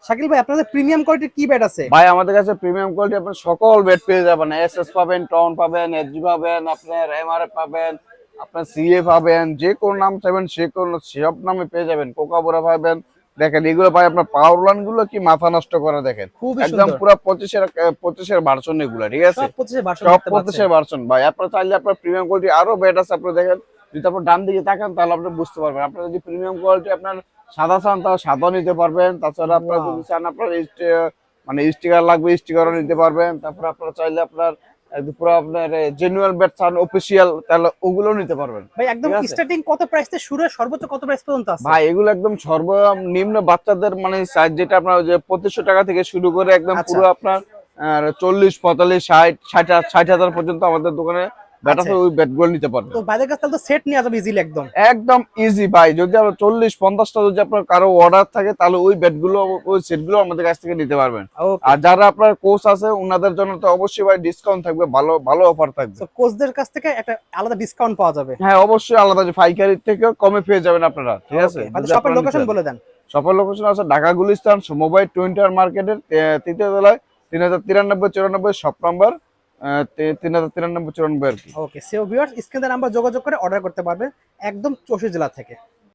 শাকিল ভাই আপনাদের প্রিমিয়াম কোয়ালিটির কি ব্যাট আছে? ভাই আমাদের কাছে প্রিমিয়াম কোয়ালিটি আপনার সকল ব্যাট পেয়ে যাবেন, এসএস পাবেন, টন পাবেন, এসজি পাবেন, আপনার এমআরএফ পাবেন, আপনার সিএ পাবেন, যে কোন নাম চাইবেন সে কোন সব নামে পেয়ে যাবেন, কোকাবোরা পাবেন। দেখেন এগুলো ভাই আপনার পাওয়ার লাইন গুলো কি মাথা নষ্ট করে, দেখেন খুবই একদম সুন্দর। পুরো 25-এর ভার্সন এগুলো, ঠিক আছে? সব 25 ভার্সন সব দেখতে পাচ্ছেন। 25-এর ভার্সন ভাই। আপনার চাইলে আপনার প্রিমিয়াম কোয়ালিটি আরো ব্যাট আছে, আপনি দেখেন যদি আপনার ডান দিকে তাকান তাহলে আপনি বুঝতে পারবেন। আপনার যদি প্রিমিয়াম কোয়ালিটি আপনার সাদা চান তাহলে সাদা নিতে পারবেন, তাছাড়া আপনার ওয়াও। যদি চান আপনার মানে স্টিকার লাগবে স্টিকারও নিতে পারবেন। তারপর আপনারা চাইলে আপনার একদম পুরো আপনার জেনুয়াল ব্যাট চান অফিসিয়াল তাহলে ওগুলোও নিতে পারবেন, ভাই একদম ঠিক আছে? স্টার্টিং কত প্রাইস থেকে শুরু হয়, সর্বোচ্চ কত প্রাইস পর্যন্ত আছে? ভাই এগুলো একদম সর্বনিম্ন বাচ্চাদের মানে সাইজ যেটা আপনার ওই যে 2500 টাকা থেকে শুরু করে একদম আচ্ছা পুরো আপনার 40, 45, 60, 60 হাজার পর্যন্ত আমাদের দোকানে ব্যাট আচ্ছা। আছে, ওই ব্যাট গুলো নিতে পারবেন তো বাইরের কাছ থেকে তো সেট নেওয়া যাবে ইজিলি একদম। একদম ইজি ভাই। যদি আপনার 40-50টা যদি আপনার কারো অর্ডার থাকে তাহলে ওই ব্যাট গুলো ওই সেট গুলো আমাদের কাছ থেকে নিতে পারবেন। ওকে। আর যারা আপনার কোচ আছে ওনাদের জন্য তো অবশ্যই ভাই ডিসকাউন্ট থাকবে, ভালো ভালো অফার থাকবে। তো কোচদের কাছ থেকে একটা আলাদা ডিসকাউন্ট পাওয়া যাবে। হ্যাঁ অবশ্যই আলাদা, যে পাইকারি থেকে কমে পেয়ে যাবেন আপনারা, ঠিক আছে? ওকে, মানে যদি শপের আপনারা নিতে লোকেশন চান। বলে দেন। শপের লোকেশন আছে ঢাকা গুলিস্তান মোবাইল 20 মার্কেটের তৃতীয় তলায় 3093-94 শপ নাম্বার 3093-94 আর কি। ওকে, সো ভিউয়ার্স স্ক্রিনে নাম্বার যোগাযোগ করে অর্ডার করতে পারবেন একদম 64 জেলা থেকে।